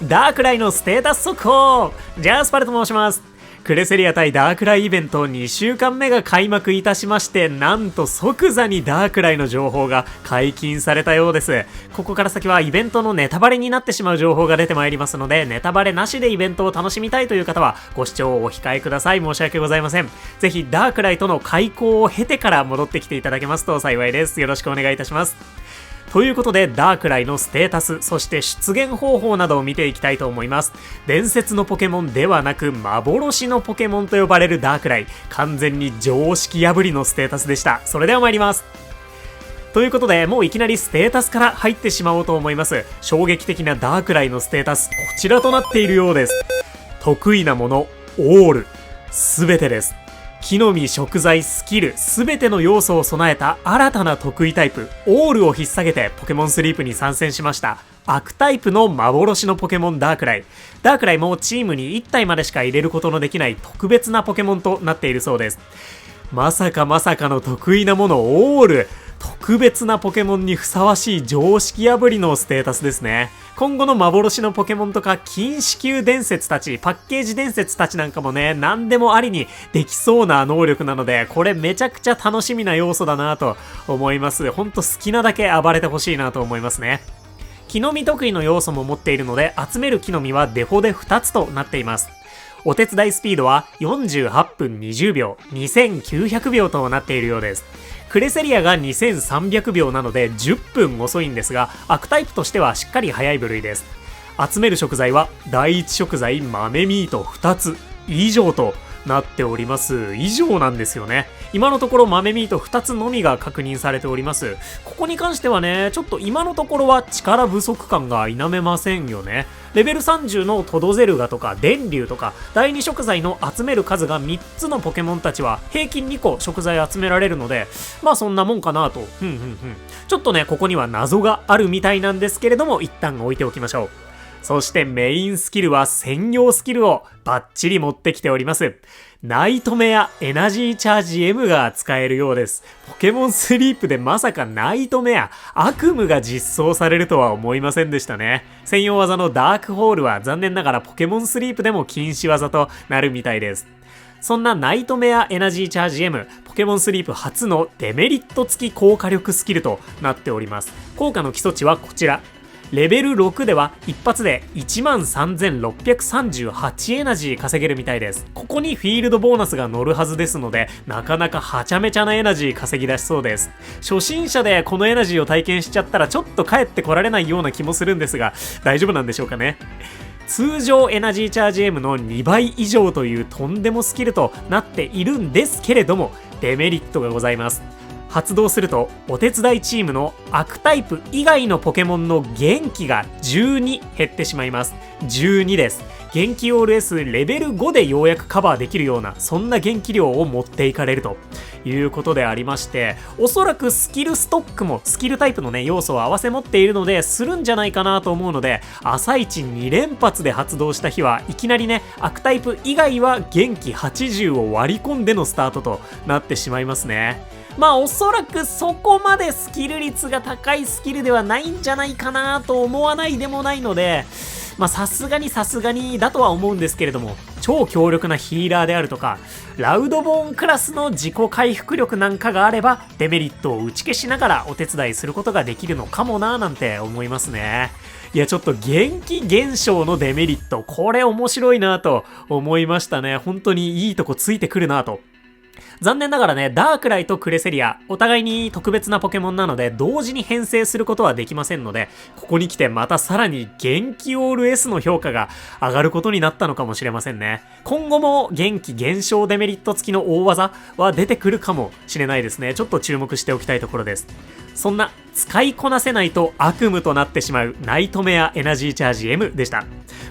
ダークライのステータス速報。ジャスパルと申します。クレセリア対ダークライイベント2週間目が開幕いたしまして、なんと即座にダークライの情報が解禁されたようです。ここから先はイベントのネタバレになってしまう情報が出てまいりますので、ネタバレなしでイベントを楽しみたいという方はご視聴をお控えください。申し訳ございません。ぜひダークライとの開講を経てから戻ってきていただけますと幸いです。よろしくお願いいたします。ということで、ダークライのステータス、そして出現方法などを見ていきたいと思います。伝説のポケモンではなく、幻のポケモンと呼ばれるダークライ。完全に常識破りのステータスでした。それでは参ります。ということで、もういきなりステータスから入ってしまおうと思います。衝撃的なダークライのステータス、こちらとなっているようです。得意なもの、オール。すべてです。木の実、食材、スキル、すべての要素を備えた新たな得意タイプ、オールを引っ提げてポケモンスリープに参戦しました。悪タイプの幻のポケモンダークライ。ダークライもチームに1体までしか入れることのできない特別なポケモンとなっているそうです。まさかの得意なもの、オール。特別なポケモンにふさわしい常識破りのステータスですね。今後の幻のポケモンとか禁止級伝説たち、パッケージ伝説たちなんかもね、何でもありにできそうな能力なので、これめちゃくちゃ楽しみな要素だなと思います。ほんと好きなだけ暴れてほしいなと思いますね。木の実得意の要素も持っているので、集める木の実はデフォで2つとなっています。お手伝いスピードは48分20秒、2900秒となっているようです。クレセリアが2300秒なので10分遅いんですが、悪タイプとしてはしっかり早い部類です。集める食材は第一食材豆ミート2つ以上となっております。以上なんですよね。今のところ豆ミート2つのみが確認されております。ここに関してはね、ちょっと今のところは力不足感が否めませんよね。レベル30のトドゼルガとか電流とか第2食材の集める数が3つのポケモンたちは平均2個食材集められるので、まあそんなもんかなと。ちょっとね、ここには謎があるみたいなんですけれども、一旦置いておきましょう。そしてメインスキルは専用スキルをバッチリ持ってきております。ナイトメアエナジーチャージ M が使えるようです。ポケモンスリープでまさかナイトメア、悪夢が実装されるとは思いませんでしたね。専用技のダークホールは残念ながらポケモンスリープでも禁止技となるみたいです。そんなナイトメアエナジーチャージ M、ポケモンスリープ初のデメリット付き高火力スキルとなっております。効果の基礎値はこちら。レベル6では一発で 13,638 エナジー稼げるみたいです。ここにフィールドボーナスが乗るはずですので、なかなかはちゃめちゃなエナジー稼ぎ出しそうです。初心者でこのエナジーを体験しちゃったらちょっと帰ってこられないような気もするんですが、大丈夫なんでしょうかね。通常エナジーチャージ M の2倍以上というとんでもスキルとなっているんですけれども、デメリットがございます。発動するとお手伝いチームの悪タイプ以外のポケモンの元気が12減ってしまいます。12です。元気オール S レベル5でようやくカバーできるような、そんな元気量を持っていかれるということでありまして、おそらくスキルストックもスキルタイプのね要素を合わせ持っているのでするんじゃないかなと思うので、朝一2連発で発動した日はいきなりね、悪タイプ以外は元気80を割り込んでのスタートとなってしまいますね。まあおそらくそこまでスキル率が高いスキルではないんじゃないかなと思わないでもないので、まあさすがにだとは思うんですけれども、超強力なヒーラーであるとかラウドボーンクラスの自己回復力なんかがあれば、デメリットを打ち消しながらお手伝いすることができるのかもなーなんて思いますね。いやちょっと元気減少のデメリット、これ面白いなと思いましたね。本当にいいとこついてくるなと。残念ながらね、ダークライとクレセリア、お互いに特別なポケモンなので、同時に編成することはできませんので、ここに来てまたさらに元気オール S の評価が上がることになったのかもしれませんね。今後も元気減少デメリット付きの大技は出てくるかもしれないですね。ちょっと注目しておきたいところです。そんな使いこなせないと悪夢となってしまうナイトメアエナジーチャージ M でした。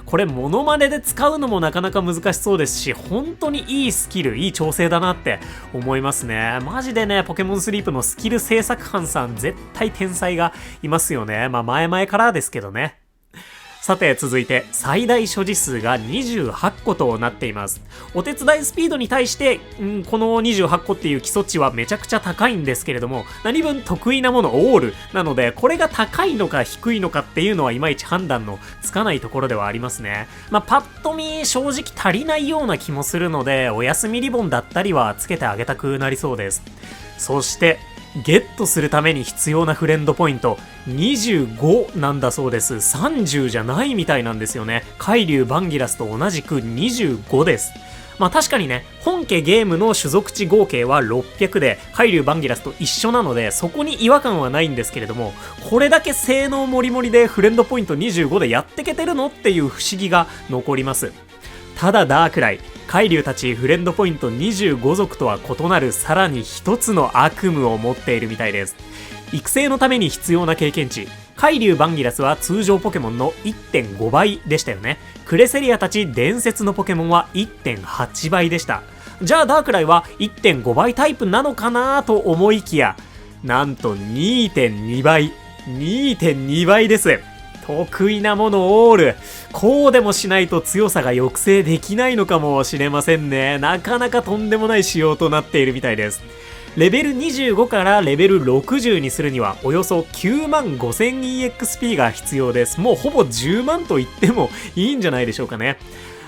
これモノマネで使うのもなかなか難しそうですし、本当にいいスキル、いい調整だなって思いますね。マジでね、ポケモンスリープのスキル制作班さん絶対天才がいますよね。まあ前々からですけどね。さて続いて最大所持数が28個となっています。お手伝いスピードに対して、この28個っていう基礎値はめちゃくちゃ高いんですけれども、何分得意なものオールなので、これが高いのか低いのかっていうのはいまいち判断のつかないところではありますね。パッと見正直足りないような気もするので、お休みリボンだったりはつけてあげたくなりそうです。そしてゲットするために必要なフレンドポイント25なんだそうです。30じゃないみたいなんですよね。海竜バンギラスと同じく25です。確かにね、本家ゲームの種族値合計は600で海竜バンギラスと一緒なので、そこに違和感はないんですけれども、これだけ性能モリモリでフレンドポイント25でやってけてるのっていう不思議が残ります。ただダークライ、海竜たちフレンドポイント25族とは異なるさらに一つの悪夢を持っているみたいです。育成のために必要な経験値、海竜バンギラスは通常ポケモンの 1.5 倍でしたよね。クレセリアたち伝説のポケモンは 1.8 倍でした。じゃあダークライは 1.5 倍タイプなのかなと思いきや、なんと 2.2 倍 2.2 倍です。得意なものオール。こうでもしないと強さが抑制できないのかもしれませんね。なかなかとんでもない仕様となっているみたいです。レベル25からレベル60にするにはおよそ95,000EXP が必要です。もうほぼ10万と言ってもいいんじゃないでしょうかね。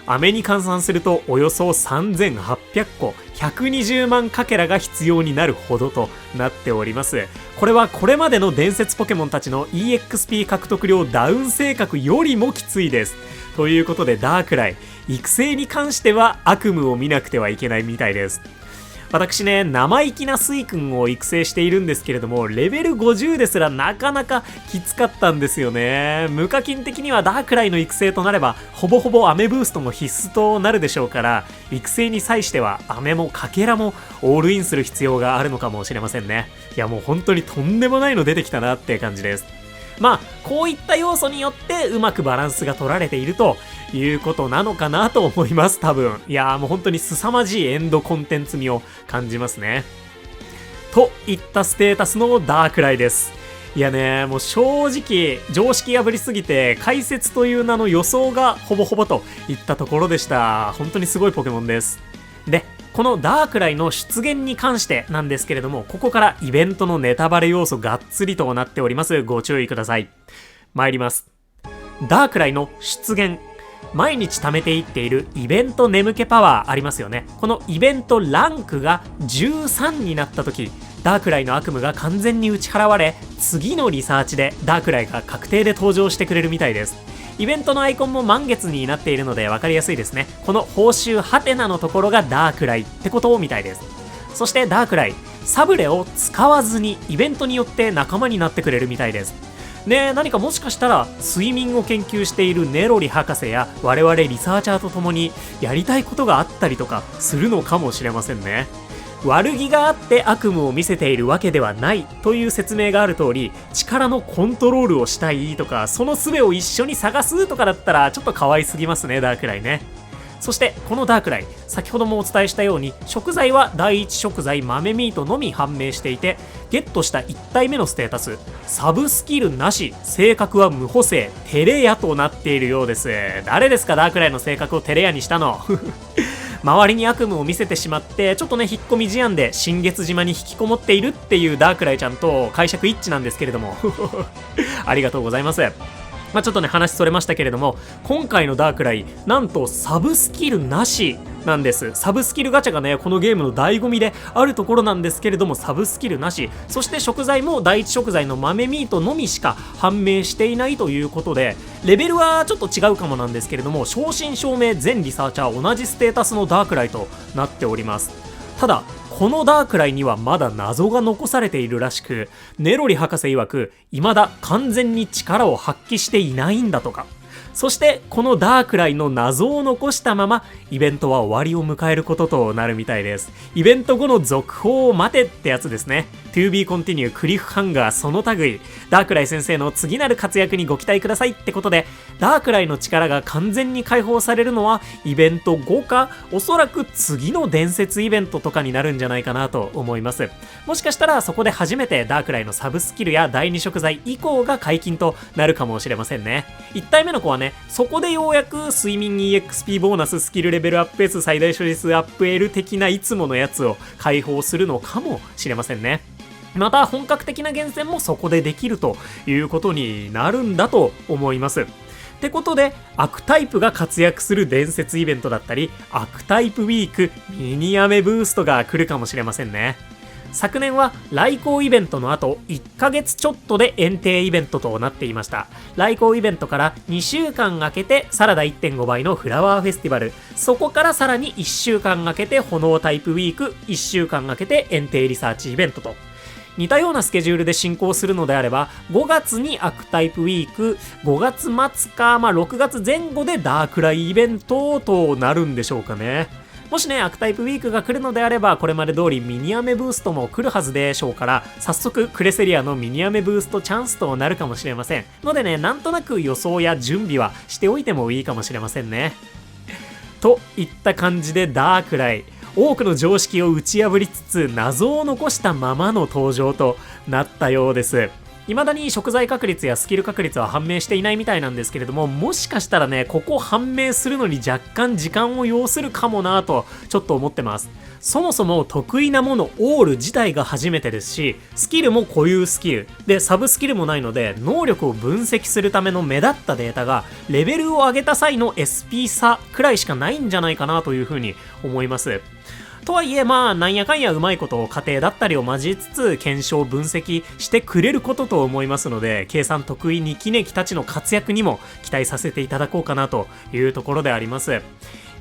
飴に換算するとおよそ3800個120万かけらが必要になるほどとなっております。これはこれまでの伝説ポケモンたちの EXP 獲得量ダウン性格よりもきついです。ということでダークライ、育成に関しては悪夢を見なくてはいけないみたいです。私ね、生意気なスイ君を育成しているんですけれども、レベル50ですらなかなかきつかったんですよね。無課金的にはダークライの育成となればほぼほぼアメブーストも必須となるでしょうから、育成に際してはアメもカケラもオールインする必要があるのかもしれませんね。いやもう本当にとんでもないの出てきたなって感じです。こういった要素によってうまくバランスが取られているということなのかなと思います、多分。いやーもう本当に凄まじいエンドコンテンツ味を感じますね。といったステータスのダークライです。いやね、もう正直常識破りすぎて解説という名の予想がほぼほぼといったところでした。本当にすごいポケモンです。で、このダークライの出現に関してなんですけれども、ここからイベントのネタバレ要素がっつりとなっております。ご注意ください。参ります。ダークライの出現、毎日貯めていっているイベント眠気パワーありますよね。このイベントランクが13になった時、ダークライの悪夢が完全に打ち払われ、次のリサーチでダークライが確定で登場してくれるみたいです。イベントのアイコンも満月になっているので分かりやすいですね。この報酬ハテナのところがダークライってことみたいです。そしてダークライ、サブレを使わずにイベントによって仲間になってくれるみたいです。で、何かもしかしたら睡眠を研究しているネロリ博士や我々リサーチャーと共にやりたいことがあったりとかするのかもしれませんね。悪気があって悪夢を見せているわけではないという説明がある通り、力のコントロールをしたいとか、その術を一緒に探すとかだったらちょっと可愛すぎますね、ダークライね。そしてこのダークライ、先ほどもお伝えしたように食材は第一食材豆ミートのみ判明していて、ゲットした1体目のステータス、サブスキルなし、性格は無補正、テレヤとなっているようです。誰ですかダークライの性格をテレヤにしたの周りに悪夢を見せてしまって、ちょっとね引っ込み思案で新月島に引きこもっているっていうダークライちゃんと解釈一致なんですけれどもありがとうございます。ちょっとね話それましたけれども、今回のダークライなんとサブスキルなしなんです。サブスキルガチャがねこのゲームの醍醐味であるところなんですけれども、サブスキルなし、そして食材も第一食材の豆ミートのみしか判明していないということで、レベルはちょっと違うかもなんですけれども、正真正銘全リサーチャー同じステータスのダークライとなっております。ただこのダークライにはまだ謎が残されているらしく、ネロリ博士曰く未だ完全に力を発揮していないんだとか。そしてこのダークライの謎を残したままイベントは終わりを迎えることとなるみたいです。イベント後の続報を待てってやつですね。To be continue クリフハンガーその類。ダークライ先生の次なる活躍にご期待くださいってことで、ダークライの力が完全に解放されるのはイベント後か、おそらく次の伝説イベントとかになるんじゃないかなと思います。もしかしたらそこで初めてダークライのサブスキルや第2食材以降が解禁となるかもしれませんね。1体目の子はねね、そこでようやく睡眠 EXP ボーナス、スキルレベルアップ S、最大処理数アップ L 的ないつものやつを解放するのかもしれませんね。また本格的な厳選もそこでできるということになるんだと思います。ってことで、アクタイプが活躍する伝説イベントだったり、アクタイプウィークミニアメブーストが来るかもしれませんね。昨年は来航イベントの後1ヶ月ちょっとで炎帝イベントとなっていました。来航イベントから2週間空けてサラダ 1.5 倍のフラワーフェスティバル、そこからさらに1週間空けて炎タイプウィーク、1週間空けて炎帝リサーチイベントと、似たようなスケジュールで進行するのであれば、5月にアクタイプウィーク、5月末か、6月前後でダークライイベントとなるんでしょうかね。もしね、アクタイプウィークが来るのであれば、これまで通りミニアメブーストも来るはずでしょうから、早速クレセリアのミニアメブーストチャンスとなるかもしれません。のでね、なんとなく予想や準備はしておいてもいいかもしれませんね。といった感じでダークライ、多くの常識を打ち破りつつ謎を残したままの登場となったようです。未だに食材確率やスキル確率は判明していないみたいなんですけれども、もしかしたらね、ここ判明するのに若干時間を要するかもなぁとちょっと思ってます。そもそも得意なものオール自体が初めてですし、スキルも固有スキルでサブスキルもないので、能力を分析するための目立ったデータがレベルを上げた際の SP 差くらいしかないんじゃないかなというふうに思います。とはいえなんやかんやうまいことを過程だったりを交えつつ検証分析してくれることと思いますので、計算得意ニキネキたちの活躍にも期待させていただこうかなというところであります。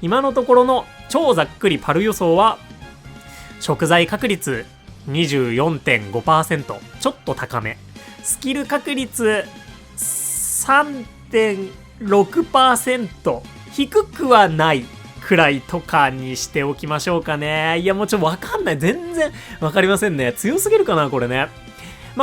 今のところの超ざっくりパル予想は、食材確率 24.5%、 ちょっと高め、スキル確率 3.6%、 低くはないくらいとかにしておきましょうかね。いや、もうちょっとわかんない。全然わかりませんね。強すぎるかな、これね。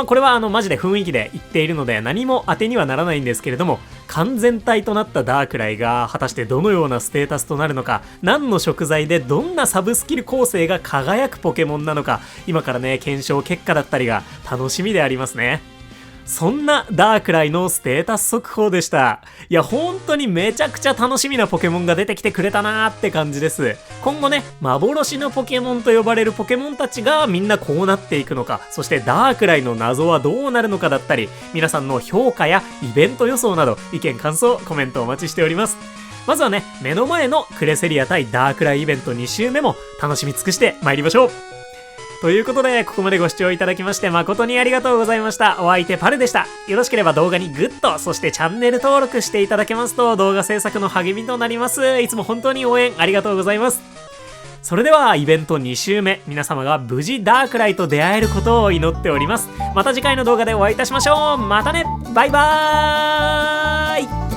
これはマジで雰囲気で言っているので何も当てにはならないんですけれども、完全体となったダークライが果たしてどのようなステータスとなるのか、何の食材でどんなサブスキル構成が輝くポケモンなのか、今からね、検証結果だったりが楽しみでありますね。そんなダークライのステータス速報でした。いや、本当にめちゃくちゃ楽しみなポケモンが出てきてくれたなーって感じです。今後ね、幻のポケモンと呼ばれるポケモンたちがみんなこうなっていくのか、そしてダークライの謎はどうなるのかだったり、皆さんの評価やイベント予想など意見感想コメントお待ちしております。まずはね、目の前のクレセリア対ダークライイベント2週目も楽しみ尽くして参りましょう。ということで、ここまでご視聴いただきまして誠にありがとうございました。お相手パルでした。よろしければ動画にグッド、そしてチャンネル登録していただけますと動画制作の励みとなります。いつも本当に応援ありがとうございます。それではイベント2週目、皆様が無事ダークライと出会えることを祈っております。また次回の動画でお会いいたしましょう。またね、バイバーイ。